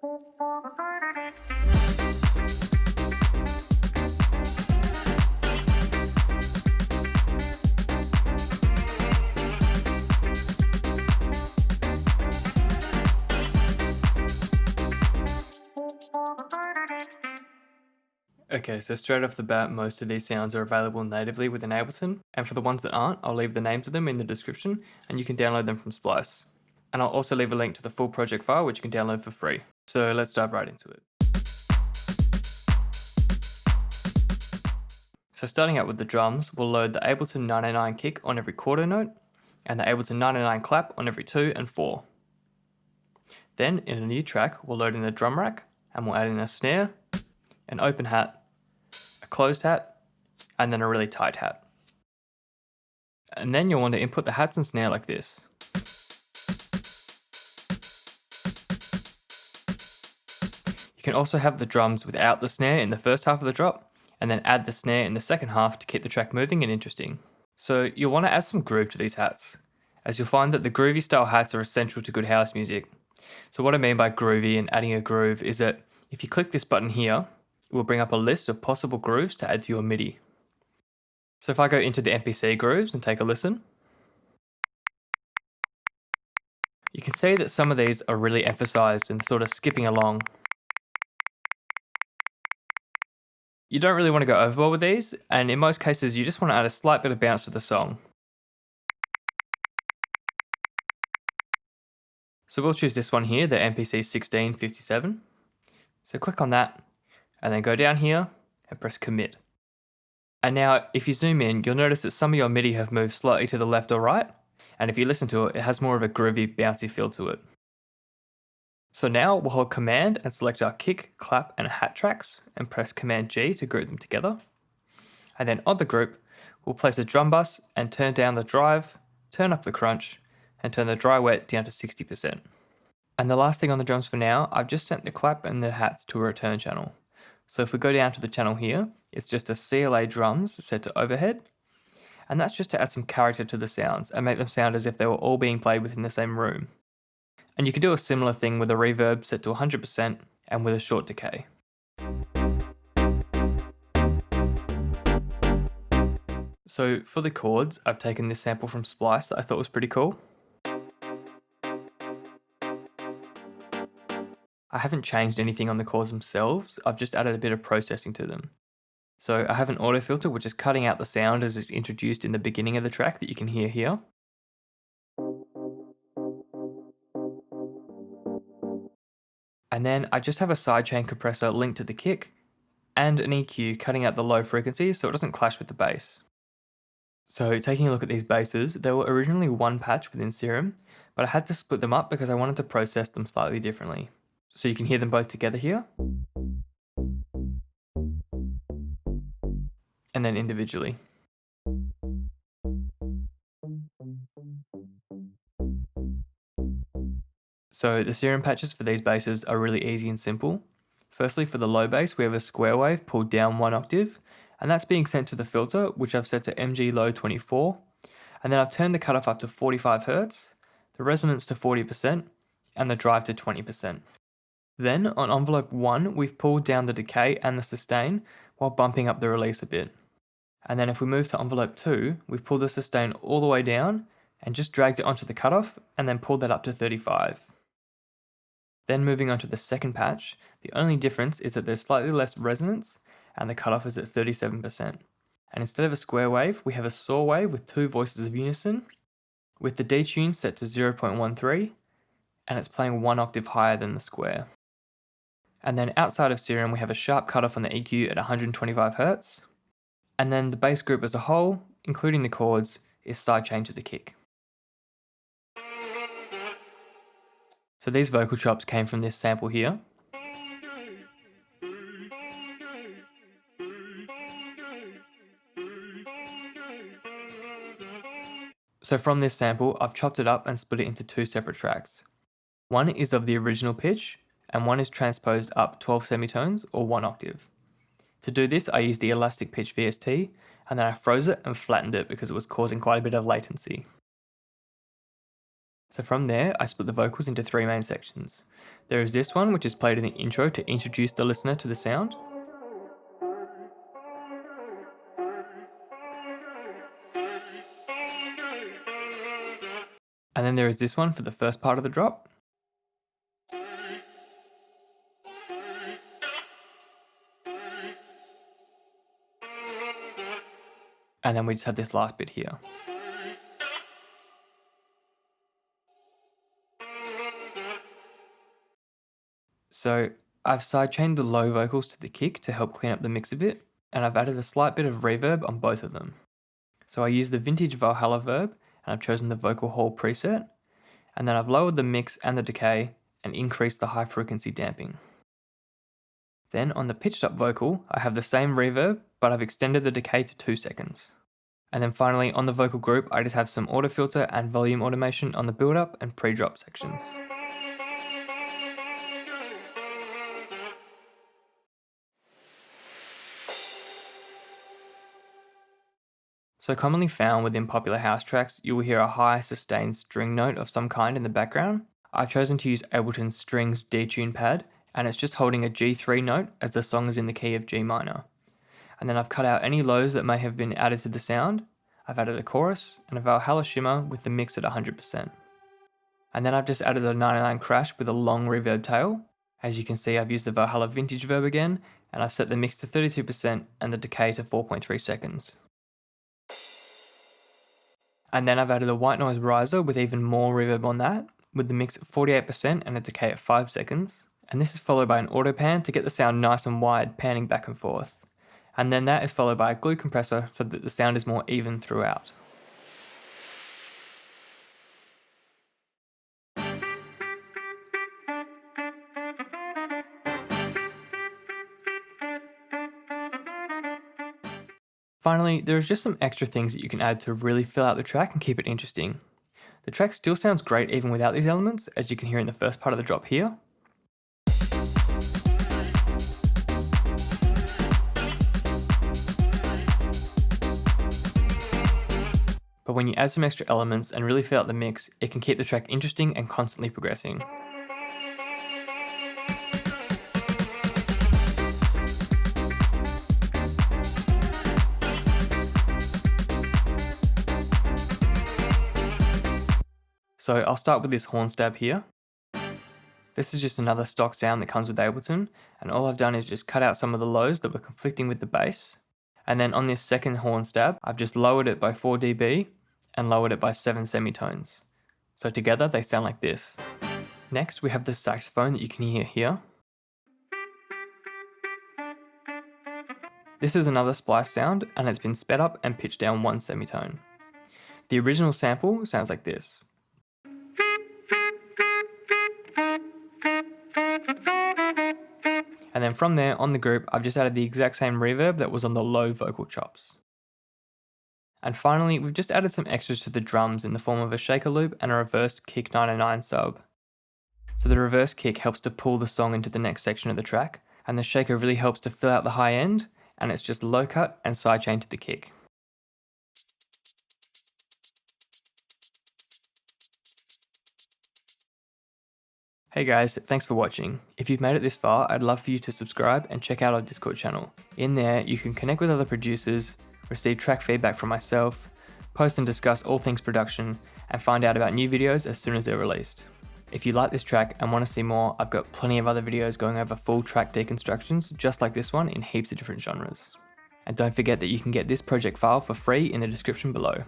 Okay, so straight off the bat, most of these sounds are available natively within Ableton, and for the ones that aren't, I'll leave the names of them in the description, and you can download them from Splice. And I'll also leave a link to the full project file, which you can download for free. So let's dive right into it. So starting out with the drums, we'll load the Ableton 909 kick on every quarter note, and the Ableton 909 clap on every 2 and 4. Then, in a new track, we'll load in the drum rack, and we'll add in a snare, an open hat, a closed hat, and then a really tight hat. And then you'll want to input the hats and snare like this. You can also have the drums without the snare in the first half of the drop, and then add the snare in the second half to keep the track moving and interesting. So you'll want to add some groove to these hats, as you'll find that the groovy style hats are essential to good house music. So what I mean by groovy and adding a groove is that if you click this button here, it will bring up a list of possible grooves to add to your MIDI. So if I go into the MPC grooves and take a listen, you can see that some of these are really emphasized and sort of skipping along. You don't really want to go overboard with these, and in most cases you just want to add a slight bit of bounce to the song. So we'll choose this one here, the MPC 1657. So click on that, and then go down here and press commit. And now if you zoom in, you'll notice that some of your MIDI have moved slightly to the left or right, and if you listen to it, it has more of a groovy, bouncy feel to it. So now we'll hold Command and select our kick, clap, and hat tracks, and press Command G to group them together. And then on the group, we'll place a drum bus and turn down the drive, turn up the crunch, and turn the dry wet down to 60%. And the last thing on the drums for now, I've just sent the clap and the hats to a return channel. So if we go down to the channel here, it's just a CLA drums set to overhead, and that's just to add some character to the sounds and make them sound as if they were all being played within the same room. And you can do a similar thing with a reverb set to 100% and with a short decay. So for the chords, I've taken this sample from Splice that I thought was pretty cool. I haven't changed anything on the chords themselves, I've just added a bit of processing to them. So I have an auto filter which is cutting out the sound as it's introduced in the beginning of the track that you can hear here. And then I just have a sidechain compressor linked to the kick and an EQ cutting out the low frequency so it doesn't clash with the bass. So taking a look at these basses, they were originally one patch within Serum, but I had to split them up because I wanted to process them slightly differently. So you can hear them both together here, and then individually. So the Serum patches for these basses are really easy and simple. Firstly, for the low bass, we have a square wave pulled down 1 octave, and that's being sent to the filter, which I've set to MG Low 24, and then I've turned the cutoff up to 45 Hz, the resonance to 40%, and the drive to 20%. Then, on envelope 1, we've pulled down the decay and the sustain, while bumping up the release a bit. And then if we move to envelope 2, we've pulled the sustain all the way down, and just dragged it onto the cutoff, and then pulled that up to 35. Then moving on to the second patch, the only difference is that there's slightly less resonance, and the cutoff is at 37%. And instead of a square wave, we have a saw wave with 2 voices of unison, with the detune set to 0.13, and it's playing 1 octave higher than the square. And then outside of Serum, we have a sharp cutoff on the EQ at 125 Hz, and then the bass group as a whole, including the chords, is sidechained to the kick. So these vocal chops came from this sample here. So from this sample, I've chopped it up and split it into 2 separate tracks. One is of the original pitch, and one is transposed up 12 semitones or 1 octave. To do this, I used the Elastic Pitch VST, and then I froze it and flattened it because it was causing quite a bit of latency. So from there, I split the vocals into 3 main sections. There is this one, which is played in the intro to introduce the listener to the sound. And then there is this one for the first part of the drop. And then we just have this last bit here. So I've sidechained the low vocals to the kick to help clean up the mix a bit, and I've added a slight bit of reverb on both of them. So I used the vintage Valhalla Verb, and I've chosen the Vocal Hall preset, and then I've lowered the mix and the decay and increased the high frequency damping. Then on the pitched up vocal, I have the same reverb, but I've extended the decay to 2 seconds. And then finally on the vocal group, I just have some auto filter and volume automation on the build up and pre-drop sections. So commonly found within popular house tracks, you will hear a high sustained string note of some kind in the background. I've chosen to use Ableton's Strings detune pad, and it's just holding a G3 note as the song is in the key of G minor. And then I've cut out any lows that may have been added to the sound. I've added a chorus and a Valhalla shimmer with the mix at 100%. And then I've just added a 99 crash with a long reverb tail. As you can see, I've used the Valhalla vintage verb again, and I've set the mix to 32% and the decay to 4.3 seconds. And then I've added a white noise riser with even more reverb on that, with the mix at 48% and a decay at 5 seconds. And this is followed by an auto pan to get the sound nice and wide, panning back and forth. And then that is followed by a glue compressor so that the sound is more even throughout. Finally, there is just some extra things that you can add to really fill out the track and keep it interesting. The track still sounds great even without these elements, as you can hear in the first part of the drop here. But when you add some extra elements and really fill out the mix, it can keep the track interesting and constantly progressing. So I'll start with this horn stab here. This is just another stock sound that comes with Ableton, and all I've done is just cut out some of the lows that were conflicting with the bass. And then on this second horn stab, I've just lowered it by 4 dB and lowered it by 7 semitones. So together they sound like this. Next we have the saxophone that you can hear here. This is another splice sound, and it's been sped up and pitched down 1 semitone. The original sample sounds like this. And then from there, on the group, I've just added the exact same reverb that was on the low vocal chops. And finally, we've just added some extras to the drums in the form of a shaker loop and a reversed kick 99 sub. So the reverse kick helps to pull the song into the next section of the track, and the shaker really helps to fill out the high end, and it's just low cut and sidechain to the kick. Hey guys, thanks for watching. If you've made it this far, I'd love for you to subscribe and check out our Discord channel. In there, you can connect with other producers, receive track feedback from myself, post and discuss all things production, and find out about new videos as soon as they're released. If you like this track and want to see more, I've got plenty of other videos going over full track deconstructions just like this one in heaps of different genres. And don't forget that you can get this project file for free in the description below.